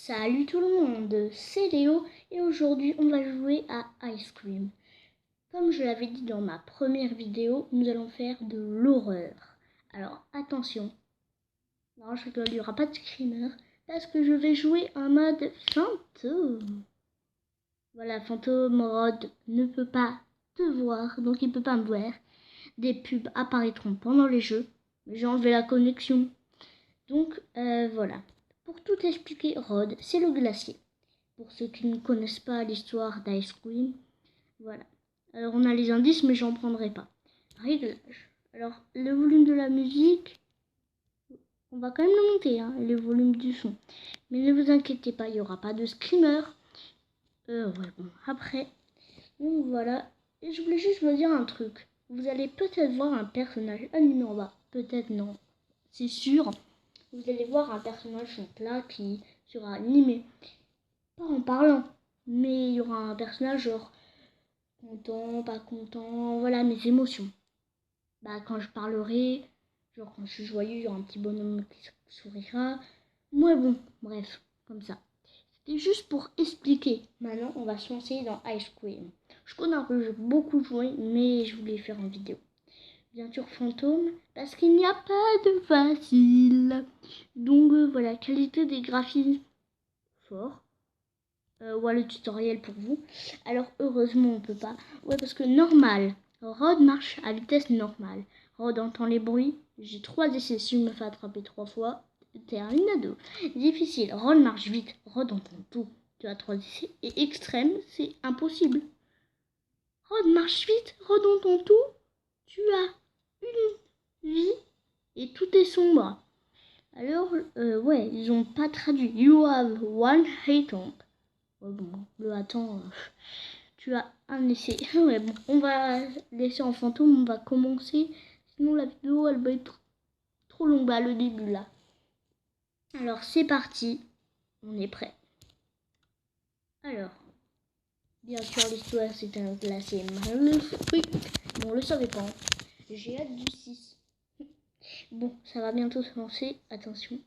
Salut tout le monde, c'est Léo et aujourd'hui on va jouer à Ice Cream. Comme je l'avais dit dans ma première vidéo, nous allons faire de l'horreur. Alors attention, non je rigole, il n'y aura pas de screamer parce que je vais jouer en mode fantôme. Voilà, fantôme Rod ne peut pas te voir, donc il ne peut pas me voir. Des pubs apparaîtront pendant les jeux, mais j'ai enlevé la connexion. Donc voilà. Pour tout expliquer, Rod, c'est le glacier. Pour ceux qui ne connaissent pas l'histoire d'Ice Cream, voilà. Alors on a les indices, mais j'en prendrai pas. Réglage. Alors le volume de la musique, on va quand même le monter, hein, et le volume du son. Mais ne vous inquiétez pas, il n'y aura pas de screamer. Ouais, bon, après. Donc voilà. Et je voulais juste vous dire un truc. Vous allez peut-être voir un personnage animé en bas. Peut-être non. C'est sûr. Vous allez voir un personnage donc là qui sera animé. Pas en parlant, mais il y aura un personnage genre content, pas content, voilà mes émotions. Bah quand je parlerai, genre quand je suis joyeux, il y aura un petit bonhomme qui sourira. Moi bon, bref, comme ça. C'était juste pour expliquer. Maintenant, on va se lancer dans Ice Cream. Je connais un peu, j'ai beaucoup joué, mais je voulais faire une vidéo. Bien sûr fantôme, parce qu'il n'y a pas de facile. Donc voilà, qualité des graphismes fort. Voilà le tutoriel pour vous. Alors heureusement on peut pas. Ouais parce que normal. Rod marche à vitesse normale. Rod entend les bruits. J'ai 3 essais. Si je me fais attraper 3 fois, terminado. Difficile. Rod marche vite. Rod entend tout. Tu as 3 essais. Et extrême, c'est impossible. Rod marche vite. Rod entend tout. Tu as une vie et tout est sombre. Alors, ouais, ils ont pas traduit. You have one hit on. Oh bon, le attends, tu as un essai. Ouais, bon, on va laisser en fantôme, on va commencer. Sinon, la vidéo, elle va être trop longue, bah, le début là. Alors, c'est parti. On est prêt. Alors, bien sûr, l'histoire, c'est un glacier magnifique. Bon, on le savait pas. Hein. J'ai hâte du 6. Bon, ça va bientôt se lancer. Attention.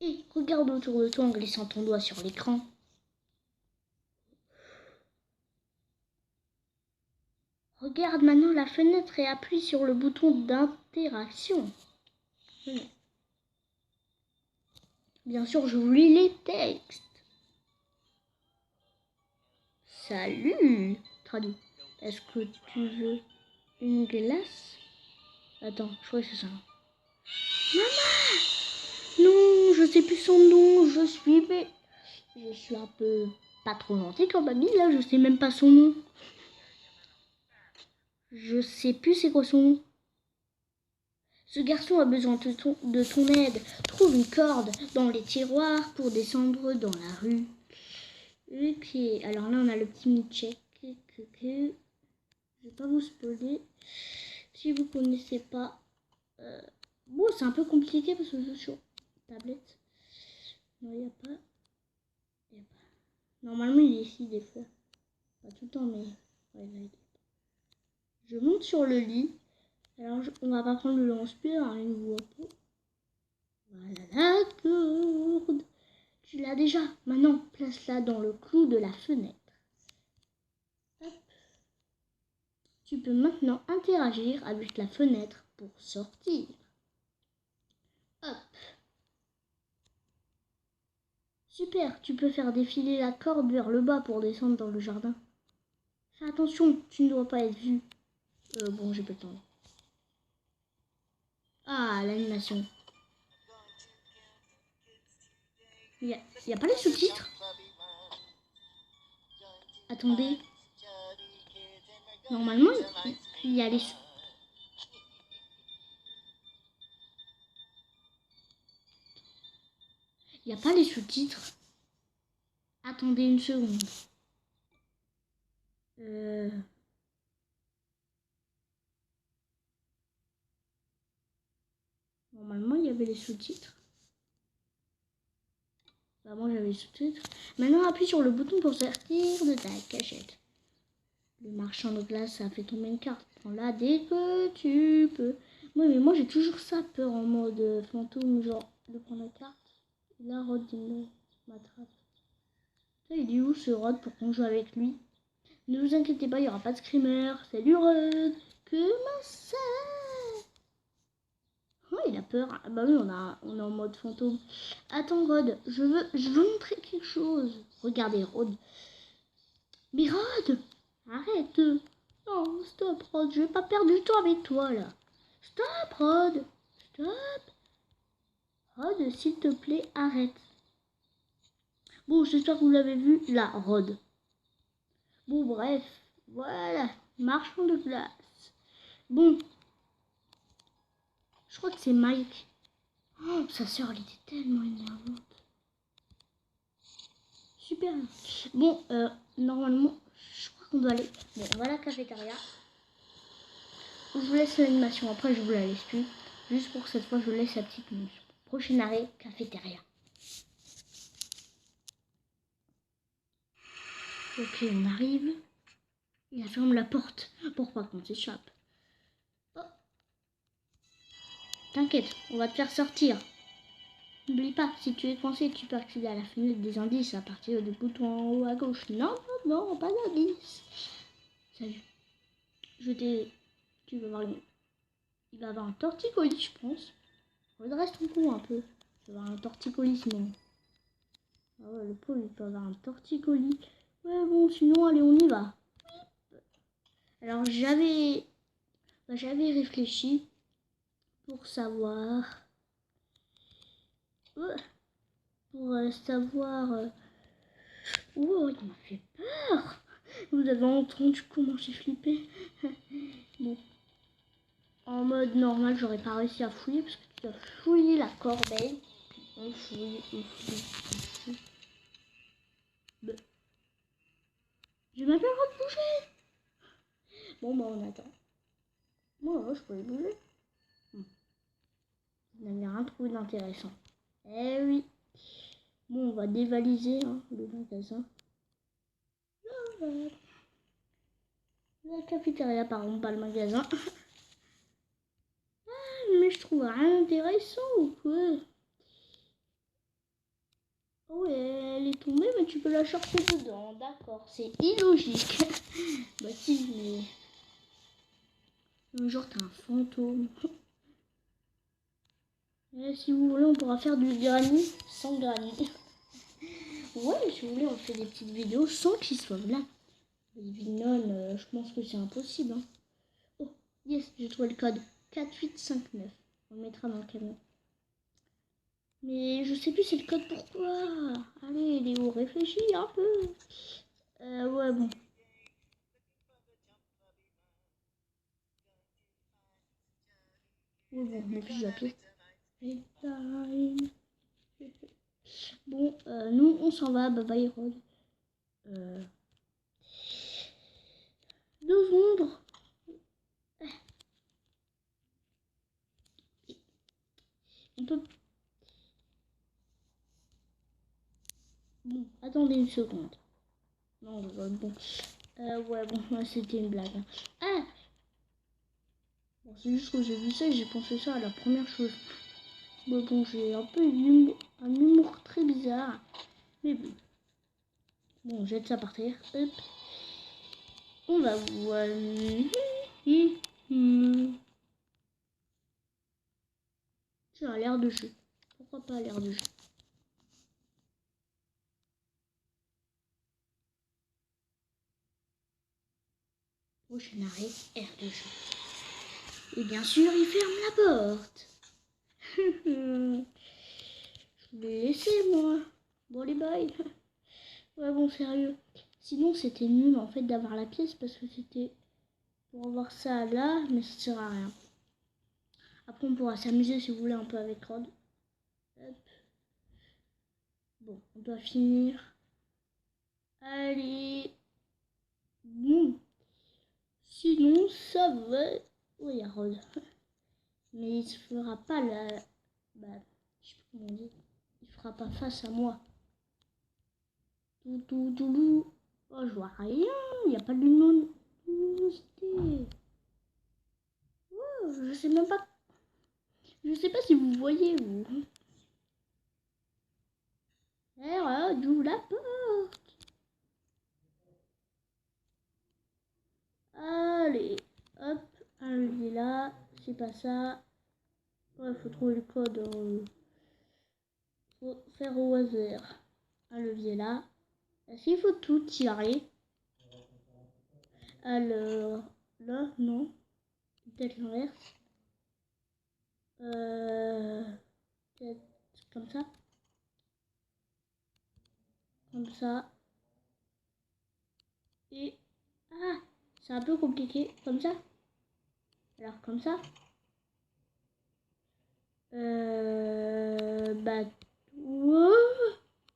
Et regarde autour de toi en glissant ton doigt sur l'écran. Regarde maintenant la fenêtre et appuie sur le bouton d'interaction. Bien sûr, je vous lis les textes. Salut, traduit. Est-ce que tu veux une glace? Attends, je crois que c'est ça. Maman! Non, je sais plus son nom, je suis un peu pas trop gentille comme mamie, là, je sais même pas son nom. Je sais plus c'est quoi son nom. Ce garçon a besoin de ton aide. Trouve une corde dans les tiroirs pour descendre dans la rue. Ok, alors là on a le petit mi-check. Je vais pas vous spoiler. Si vous connaissez pas. Bon, c'est un peu compliqué parce que je joue sur tablette. Non, il n'y a pas. Normalement, il est ici des fois. Pas tout le temps, mais. Ouais, là, il est. Je monte sur le lit. Alors, on va pas prendre le lance-pied, hein, il ne voit pas. Voilà la corde. Tu l'as déjà. Maintenant, place-la dans le clou de la fenêtre. Hop. Tu peux maintenant interagir avec la fenêtre pour sortir. Hop. Super, tu peux faire défiler la corde vers le bas pour descendre dans le jardin. Fais attention, tu ne dois pas être vu. Bon, j'ai pas le temps. Ah, l'animation. Il y a pas les sous-titres? Attendez. Normalement, il y a les sous-titres. Il n'y a pas les sous-titres. Attendez une seconde. Normalement, il y avait les sous-titres. Bah, moi, j'avais les sous-titres. Maintenant, appuie sur le bouton pour sortir de ta cachette. Le marchand de glace, ça a fait tomber une carte. Prends-la dès que tu peux. Oui, mais moi, j'ai toujours ça peur en mode fantôme, genre de prendre la carte. Et là, Rod, il me... m'attrape. Il est où ce Rod pour qu'on joue avec lui? Ne vous inquiétez pas, il n'y aura pas de screamer. Salut Rod. Comment ça? Oh, il a peur. Ah bah oui, on est en mode fantôme. Attends Rod, je veux montrer quelque chose. Regardez Rod. Mais Rod, arrête. Non, stop Rod, je vais pas perdre du temps avec toi là. Stop Rod. Stop. Rod, s'il te plaît, arrête. Bon, j'espère que vous l'avez vu là, Rod. Bon, bref, voilà, marchand de glace. Bon, je crois que c'est Mike. Oh, sa sœur, elle était tellement énervante. Super. Bon, normalement, je crois qu'on doit aller. Bon, on va à la cafétéria. Je vous laisse l'animation, après je vous la laisse plus. Juste pour cette fois, je vous laisse la petite news. Prochain arrêt, cafétéria. Ok, on arrive. Il ferme la porte pour pas qu'on s'échappe. Oh. T'inquiète, on va te faire sortir. N'oublie pas, si tu es coincé, tu peux accéder à la fenêtre des indices à partir du bouton en haut à gauche. Non, non, non, pas d'indice. Salut. Tu vas voir il va avoir un torticolis, je pense. Redresse ton cou un peu. Tu vas avoir un torticolis sinon. Ah ouais, le pauvre, il peut avoir un torticolis. Ouais, bon, sinon, allez, on y va. Alors, j'avais réfléchi pour savoir... pour savoir... Oh, il m'a fait peur. Vous avez entendu comment j'ai flippé. Bon. En mode normal, j'aurais pas réussi à fouiller parce que tu dois fouiller la corbeille. Puis on fouille, on fouille, on fouille. Bah. J'ai même pas le droit de bouger. Bon, bah on attend. Moi, je peux les bouger. Vous n'avez rien trouvé d'intéressant. Eh oui. Bon, on va dévaliser hein, le magasin. La cafétéria, par contre, pas le magasin. Mais je trouve rien d'intéressant ou quoi? Oh, elle est tombée, mais tu peux la chercher dedans. D'accord, c'est illogique. Bah si, mais un jour t'es un fantôme. Et si vous voulez, on pourra faire du granny sans granny. Ouais, si vous voulez, on fait des petites vidéos sans qu'il soit là. Les vignoles, je pense que c'est impossible. Hein. Oh, yes, j'ai trouvé le code 4859. On le mettra dans le camion. Mais je sais plus c'est le code pourquoi. Allez, Léo, réfléchis un peu. Ouais, bon. Ouais, bon, mon fiche papier. Bon, nous, on s'en va. Bye bye, Rod. 2 secondes. On peut... Bon, attendez une seconde. Non, bon. Ouais, bon, c'était une blague. Hein. Ah bon, c'est juste que j'ai vu ça et j'ai pensé ça à la première chose. Bon, j'ai un peu un humour très bizarre. Mais bon. Bon, jette ça par terre. Hop. On va voir. C'est à l'air de jeu. Pourquoi pas à l'air de jeu? Prochain arrêt, air de jeu. Et bien sûr, il ferme la porte. Je l'ai laissé, moi. Bon, les bye. Ouais, bon, sérieux. Sinon, c'était nul, en fait, d'avoir la pièce parce que c'était pour avoir ça là, mais ça sert à rien. Après, on pourra s'amuser, si vous voulez, un peu avec Rod. Hop. Bon, on doit finir. Allez. Bon. Sinon, ça va. Oui, il y a Rod. Mais il se fera pas la... Bah, je sais pas comment on dit. Il fera pas face à moi. Oh, je vois rien. Il n'y a pas de luminosité. Oh, je sais même pas. Je sais pas si vous voyez, vous. Rod, ouvre la porte. Allez, hop, un levier là, c'est pas ça. Ouais, faut trouver le code. Faut faire au hasard. Un levier là. Est-ce qu'il faut tout tirer? Alors, là, non. Peut-être l'inverse. Peut-être comme ça. Comme ça. Et... Ah, c'est un peu compliqué. Comme ça. Alors, comme ça. Bah... Wow,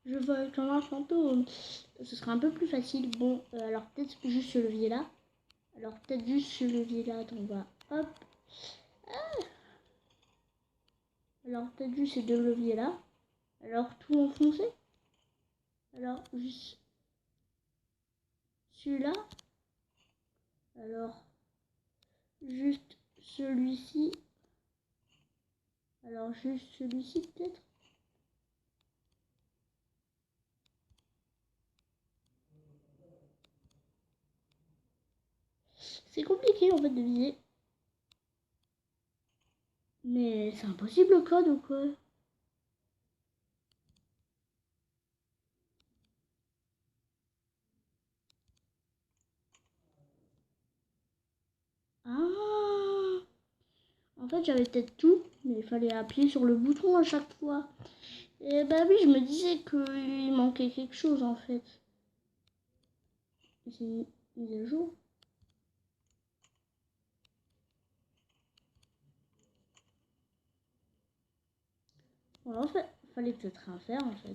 je vois comme un fantôme. Ce sera un peu plus facile. Bon, alors peut-être juste ce levier là. Alors peut-être juste ce levier là. On va... Hop. Ah, alors peut-être juste ces deux leviers là. Alors tout enfoncé. Alors juste celui-là. Alors juste celui-ci. Alors juste celui-ci peut-être. C'est compliqué en fait de viser. Mais c'est impossible le code ou quoi? Ah, en fait j'avais peut-être tout, mais il fallait appuyer sur le bouton à chaque fois. Et bah oui, je me disais qu'il manquait quelque chose en fait. C'est une mise à jour. Voilà, en fait, fallait peut-être rien faire en fait.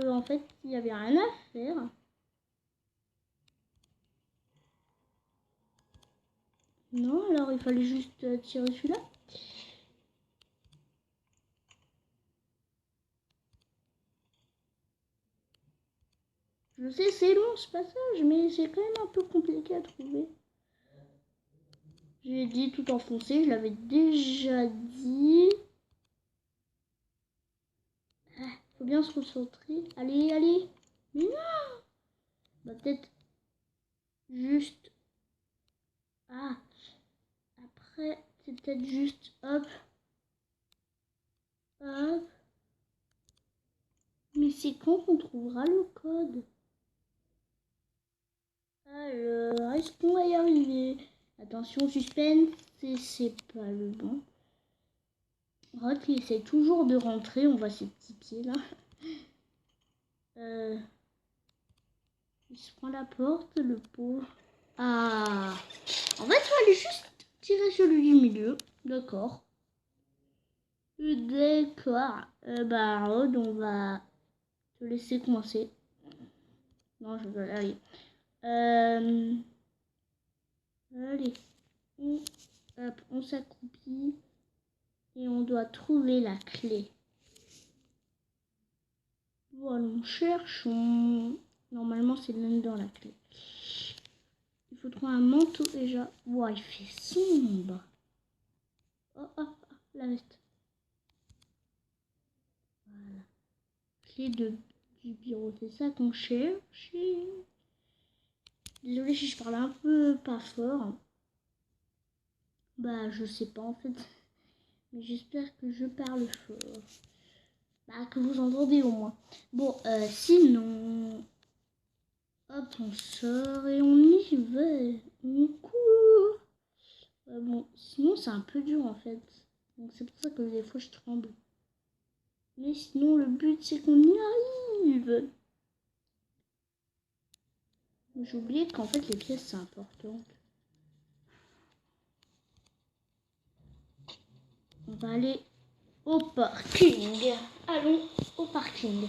En fait, il y avait rien à faire. Non, alors il fallait juste tirer celui-là. Je sais, c'est long ce passage, mais c'est quand même un peu compliqué à trouver. J'ai dit tout enfoncé, je l'avais déjà dit. Ah, faut bien se concentrer. Allez, allez. Mais non. Bah peut-être juste... Ah, après, c'est peut-être juste... Hop. Hop. Mais c'est quand qu'on trouvera le code? Alors, est-ce qu'on va y arriver? Attention, suspense, c'est pas le bon. Rod qui essaie toujours de rentrer, on voit ses petits pieds là. Il se prend la porte, le pauvre. Ah, en fait, il fallait juste tirer celui du milieu. D'accord. D'accord. Bah, Rod, on va te laisser commencer. Non, je veux aller. Allez, on s'accroupit et on doit trouver la clé. Voilà, on cherche. Normalement, c'est dans la clé. Il faut trouver un manteau déjà. Wow, il fait sombre. Oh, oh, oh, la veste. Voilà. Clé du bureau, c'est ça qu'on cherche. Désolée si je parle un peu pas fort. Bah, je sais pas en fait. Mais j'espère que je parle fort. Bah, que vous entendez au moins. Bon, sinon... Hop, on sort et on y va. On court. Bon, sinon c'est un peu dur en fait. Donc c'est pour ça que des fois je tremble. Mais sinon le but c'est qu'on y arrive. J'ai oublié qu'en fait les pièces c'est important. On va aller au parking. Allons au parking.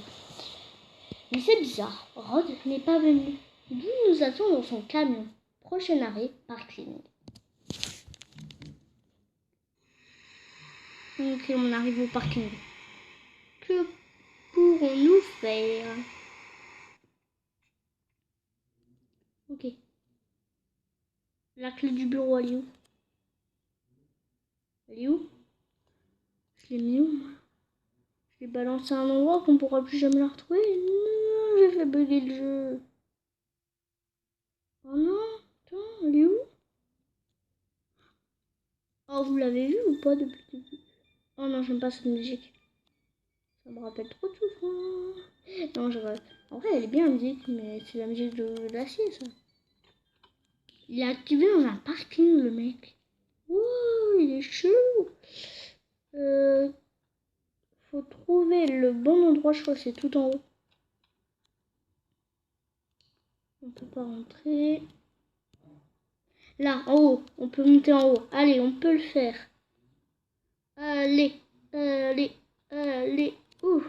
Mais c'est bizarre, Rod n'est pas venu. D'où nous attend dans son camion. Prochain arrêt, parking. Ok, on arrive au parking. Que pourrons-nous faire? Ok. La clé du bureau, elle est où? Elle est où? Je l'ai mis où, moi? Je vais balancer à un endroit qu'on pourra plus jamais la retrouver. Non, j'ai fait bugger le jeu. Oh non, attends, elle est où? Oh, vous l'avez vu ou pas depuis le début? Oh non, j'aime pas cette musique. Ça me rappelle trop tout ça. Non, je rêve. En vrai, elle est bien la musique, mais c'est la musique de l'acier, ça. Il est activé dans un parking, le mec. Ouh, il est chelou. Faut trouver le bon endroit, je crois que c'est tout en haut. On peut pas rentrer. Là, en haut, on peut monter en haut. Allez, on peut le faire. Allez, allez, allez. Ouh.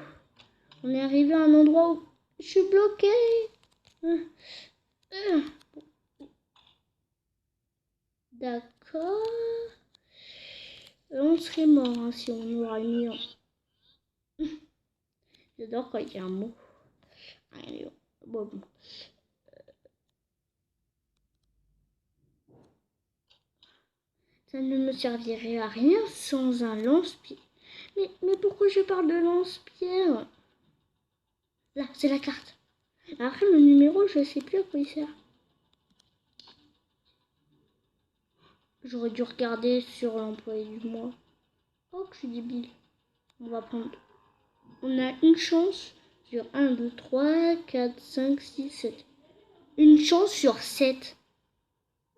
On est arrivé à un endroit où je suis bloqué. D'accord. On serait mort hein, si on nous aurait mis en... J'adore quand il y a un mot. Allez, bon. Ça ne me servirait à rien sans un lance-pierre. Mais pourquoi je parle de lance-pierre? Là, c'est la carte. Après, le numéro, je sais plus à quoi il sert. J'aurais dû regarder sur l'employé du mois. Oh, que je suis débile. On va prendre... On a une chance sur 1, 2, 3, 4, 5, 6, 7. Une chance sur 7.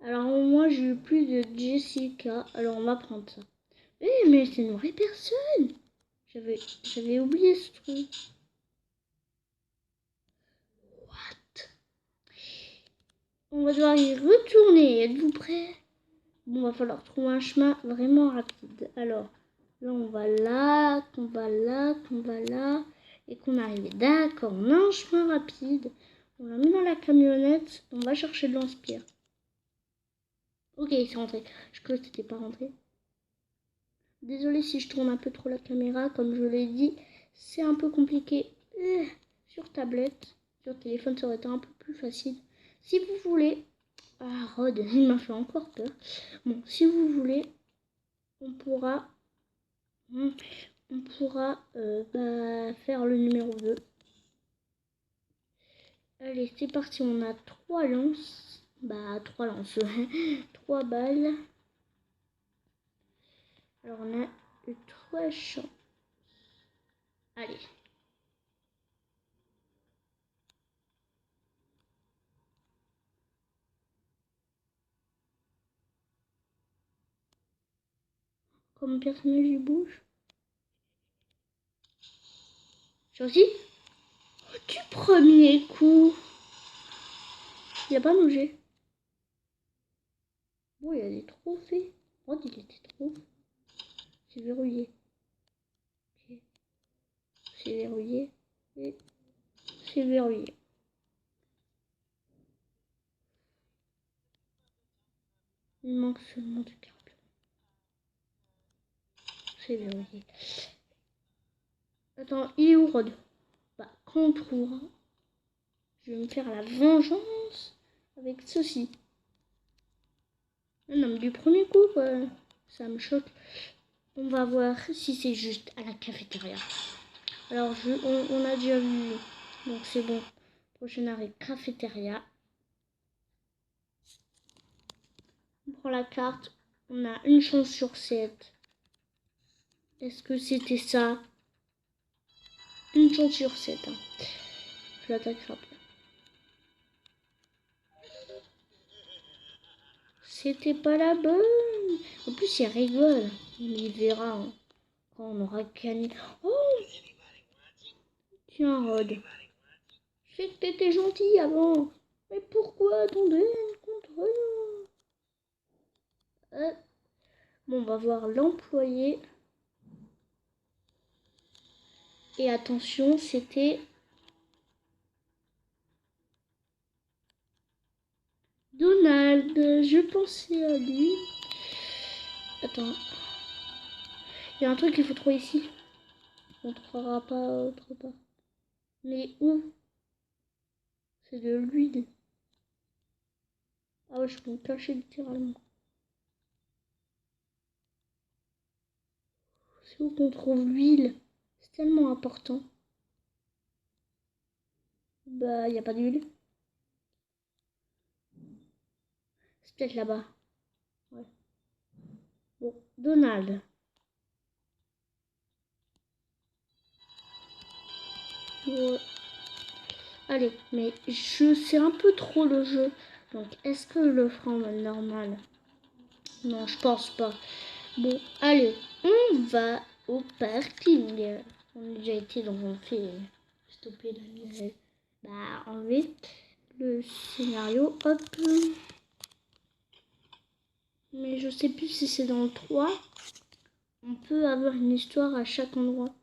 Alors moi, j'ai eu plus de Jessica. Alors on va prendre ça. Eh, mais c'est une vraie personne. J'avais oublié ce truc. What? On va devoir y retourner. Êtes-vous prêts? Bon, va falloir trouver un chemin vraiment rapide. Alors, là, on va là, qu'on va là, qu'on va là, et qu'on arrive. D'accord, on a un chemin rapide. On l'a mis dans la camionnette. On va chercher de lance-pierre. Ok, c'est rentré. Je crois que c'était pas rentré. Désolée si je tourne un peu trop la caméra. Comme je l'ai dit, c'est un peu compliqué sur tablette. Sur téléphone, ça aurait été un peu plus facile. Si vous voulez... Ah, Rod, il m'a fait encore peur. Bon, si vous voulez, on pourra faire le numéro 2. Allez, c'est parti. On a 3 lances. 3 lances. 3 balles. Alors, on a 3 chances. Allez. Comme mon personnage il bouge. Choisi. Du premier coup. Il a pas bougé. Bon, il y a des trophées. Oh, il était trop. C'est verrouillé. Okay. C'est verrouillé. Et c'est verrouillé. Il manque seulement du carburant. C'est verrouillé. Attends, il est où Rod? Quand on trouvera, je vais me faire la vengeance avec ceci. Non, mais du premier coup, quoi. Ça me choque. On va voir si c'est juste à la cafétéria. Alors, on a déjà vu. Donc, c'est bon. Prochain arrêt, cafétéria. On prend la carte. On a une chance sur 7. Est-ce que c'était ça? Une chance sur 7. Hein. Je l'attaquerai après. C'était pas la bonne. En plus, il rigole. Il verra hein, quand on aura gagné. Oh! Tiens, Rod. Je sais que t'étais gentil avant. Mais pourquoi ton haine contre nous? Bon, on va voir l'employé. Et attention, c'était Donald. Je pensais à lui. Attends. Il y a un truc qu'il faut trouver ici. On ne trouvera pas autre part. Mais où? C'est de l'huile. Ah ouais, je peux me cacher littéralement. C'est où qu'on trouve l'huile? tellement important. Bah, y a pas d'huile. C'est peut-être là-bas. Ouais. Bon, Donald. Ouais. Allez, mais je sais un peu trop le jeu. Donc, est-ce que je le ferai en mode normal? Non, je pense pas. Bon, allez, on va au parking. On a déjà été, donc on fait stopper la mise. Bah, enlever le scénario. Hop. Mais je sais plus si c'est dans le 3. On peut avoir une histoire à chaque endroit.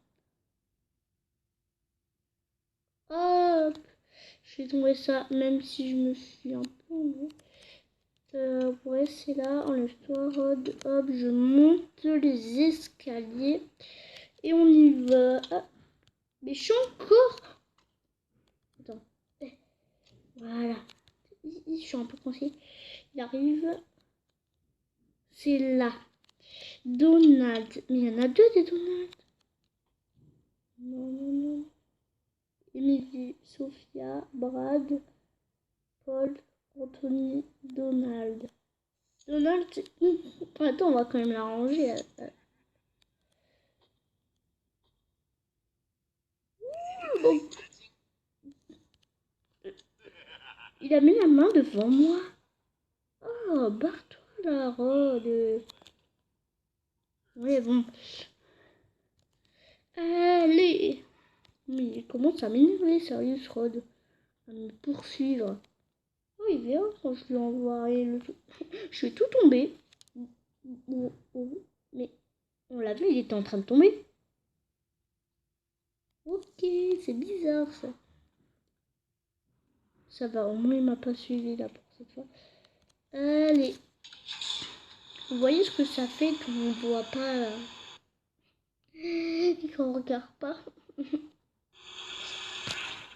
Hop. J'ai trouvé ça, même si je me suis un peu ouais, c'est là, enlève-toi, Rod. Hop, je monte les escaliers. Et on y va. Ah, mais je suis encore. Attends. Voilà. Je suis un peu coincée. Il arrive. C'est là. Donald. Mais il y en a deux des Donald. Non, non, non. Emily, Sophia, Brad, Paul, Anthony, Donald. Donald, attends, on va quand même l'arranger. Bon. Il a mis la main devant moi. Oh, barre-toi là, Rod. Ouais, bon. Allez. Mais il commence à m'énerver, sérieux, Rod. À me poursuivre. Oh, il vient quand je lui envoie le... Je suis tout tombé. Mais on l'a vu, il était en train de tomber. Ok, c'est bizarre ça. Ça va, au moins il m'a pas suivi là pour cette fois. Allez. Vous voyez ce que ça fait quand on voit pas là. Et qu'on regarde pas.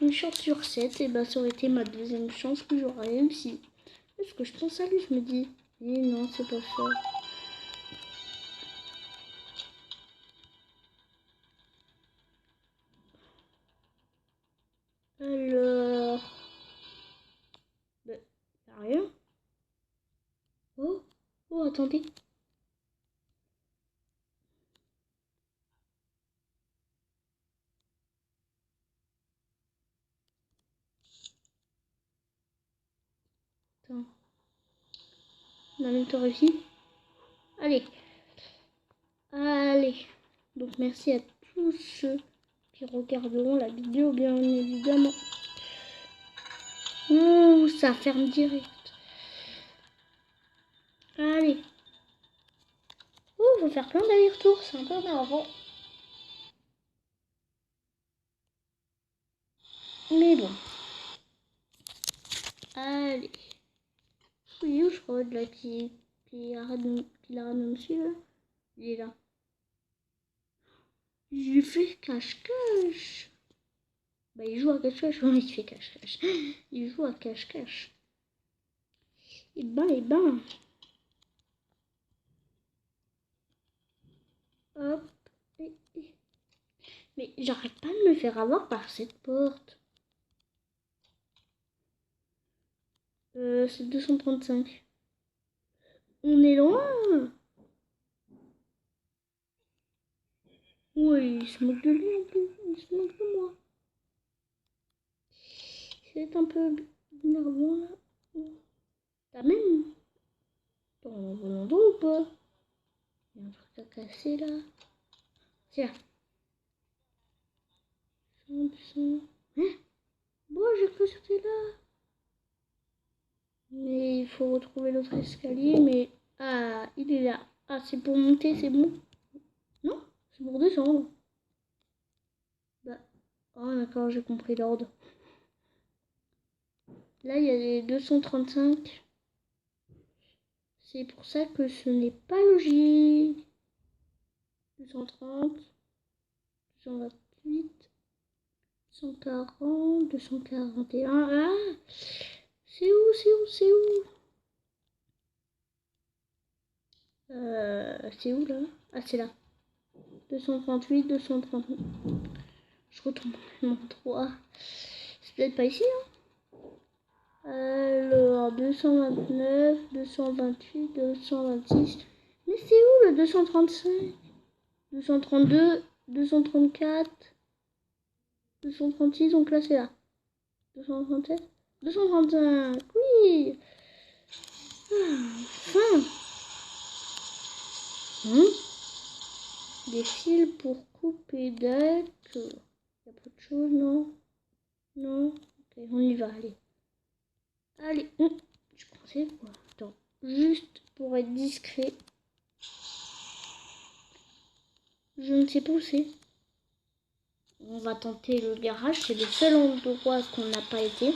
Une chance sur 7, et ben ça aurait été ma deuxième chance que j'aurais réussi. Parce que je pense à lui, je me dis, eh non, c'est pas ça. Alors, ben, y a rien. Oh, oh, attendez. Attends. On a même temps réussi. Allez. Allez. Donc merci à tous ceux qui regarderont la vidéo, bien évidemment. Ouh, ça ferme direct. Allez. Ouh, faut faire plein d'allers-retours, c'est un peu énervant. Mais bon. Allez. Oui, où je crois de là qui arrête de me suivre. Il est là. J'ai fait cache-cache. Bah, il joue à cache-cache. Oui, il fait cache-cache. Il joue à cache-cache. Et ben. Hop. Mais j'arrête pas de me faire avoir par cette porte. C'est 235. On est loin. Oui, il se moque de lui en plus. Il se moque de moi. C'est un peu énervant là. T'as même ton volant d'eau ou pas? Il y a un truc à casser là. Tiens. Hein? Bon, j'ai cru que c'était là. Mais il faut retrouver l'autre escalier. Mais. Ah, il est là. Ah, c'est pour monter, c'est bon? Non, c'est pour descendre. Bah. Oh, d'accord, j'ai compris l'ordre. Là, il y a les 235. C'est pour ça que ce n'est pas logique. 230, 228, 240, 241. Ah, c'est où? C'est où là? Ah, c'est là. 238, 239. Je retombe mon 3. C'est peut-être pas ici, hein. Alors, 229, 228, 226. Mais c'est où le 235? 232, 234, 236, donc là c'est là. 237, 235, oui. Enfin. Des fils pour couper, d'accord. Y'a pas de chose, non? Non? Ok, on y va, allez. Allez, je pensais quoi? Attends, juste pour être discret. Je ne sais pas où c'est. On va tenter le garage, c'est le seul endroit qu'on n'a pas été.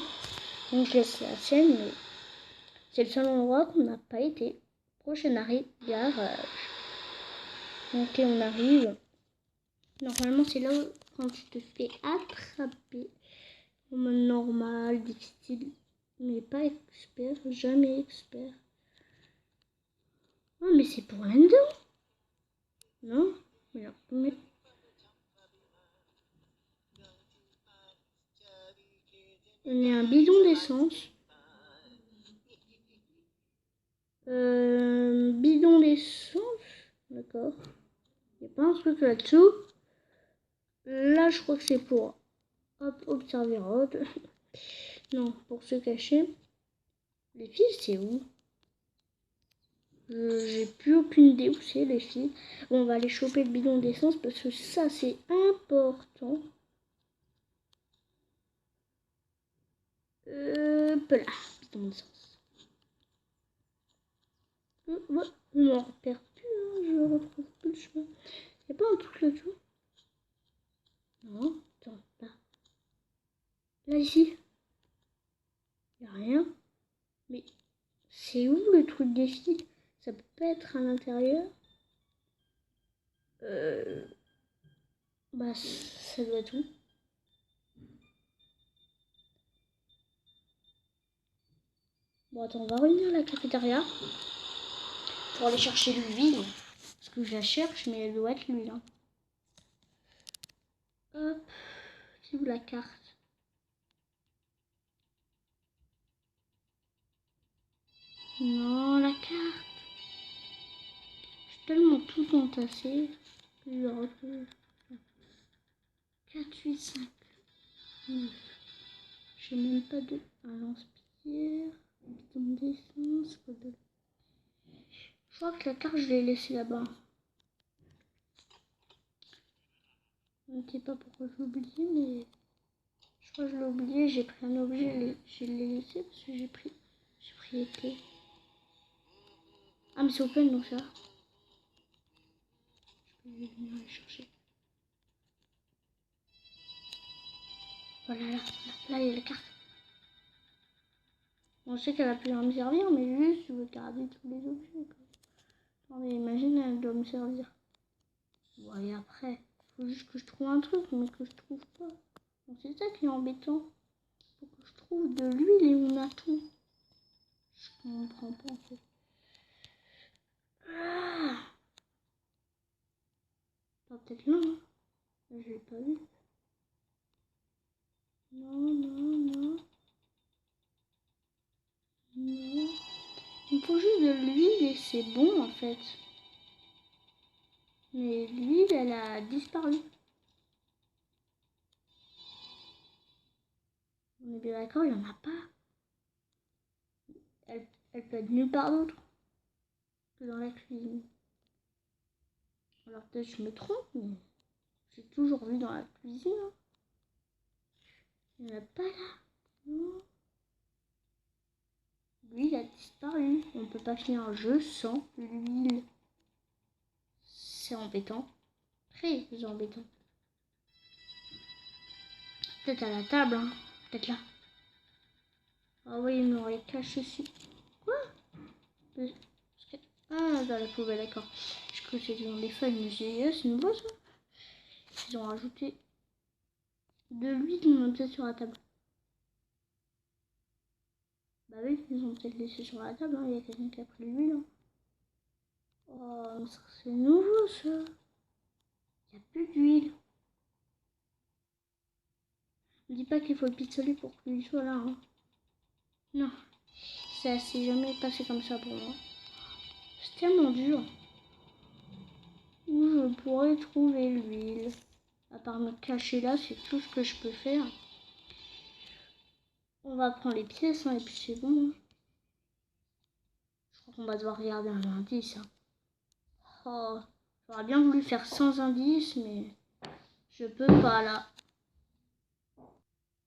Donc je laisse la scène, mais c'est le seul endroit qu'on n'a pas été. Prochain arrêt, garage. Ok, on arrive. Normalement, c'est là où, quand tu te fais attraper. En mode normal, difficile, mais pas expert, jamais expert. Ah, mais c'est pour l'endo. Non, mais non, mais... On est un bidon d'essence. Bidon d'essence. D'accord. Il n'y a pas un truc là-dessous. Là, je crois que c'est pour observer Rod. Non, pour se cacher. Les fils, c'est où? J'ai plus aucune idée où c'est les fils. Bon, on va aller choper le bidon d'essence parce que ça, c'est important. Là, bidon d'essence. Ouais, je m'en repère plus, hein, je retrouve plus le chemin. Y'a pas un truc là-dessous? Non, attends, là. Là, ici. Y'a rien. Mais c'est où le truc des fils? Ça peut pas être à l'intérieur. Bah, ça doit être où? Bon, attends, on va revenir à la cafétéria pour aller chercher l'huile. Parce que je la cherche, mais elle doit être l'huile. Hein. Hop, c'est où la carte? Non, la carte. J'ai tellement tout entassé que je retrouve. 4, 8, 5, 9. J'ai même pas de lance-pierre, bidon d'essence. Je crois que la carte, je l'ai laissée là-bas. Je ne sais pas pourquoi je l'ai oublié, mais je crois que je l'ai oublié. J'ai pris un objet, je l'ai laissé parce que j'ai pris été. Ah, mais c'est open donc ça. Je vais venir aller chercher. Voilà, là, il y a la carte. On sait qu'elle va plus me servir, mais juste, je veux garder tous les objets. Non, mais imagine, elle doit me servir. Bon, et après, faut juste que je trouve un truc, mais que je trouve pas. Donc c'est ça qui est embêtant. Faut que je trouve de l'huile et on a tout. Je comprends pas en fait. Ah, peut-être là, hein. Je l'ai pas vu. Non, non, non. Non. Il faut juste de l'huile et c'est bon en fait. Mais l'huile, elle a disparu. On est bien d'accord, il n'y en a pas. Elle peut être nulle part d'autre que dans la cuisine. Alors peut-être je me trompe, mais j'ai toujours vu dans la cuisine. Hein. Il n'y en a pas là. Non. L'huile a disparu. On ne peut pas finir un jeu sans l'huile. C'est embêtant. Très embêtant. Peut-être à la table, hein. Peut-être là. Ah oui, il m'aurait caché ici. Quoi? Ah, dans la poubelle, d'accord. Je crois que c'était dans les feuilles, mais c'est nouveau ça. Ils ont rajouté de l'huile peut-être sur la table. Bah oui, ils ont peut-être laissé sur la table. Hein. Il y a quelqu'un qui a pris l'huile. Hein. Oh, c'est nouveau ça. Il n'y a plus d'huile. Ne dis pas qu'il faut le pistolet pour qu'il soit là. Hein. Non, ça s'est jamais passé comme ça pour moi. C'est tellement dur. Où je pourrais trouver l'huile? À part me cacher là, c'est tout ce que je peux faire. On va prendre les pièces, hein, et puis c'est bon. Hein. Je crois qu'on va devoir regarder un indice. Hein. Oh, j'aurais bien voulu faire sans indice, mais je peux pas là.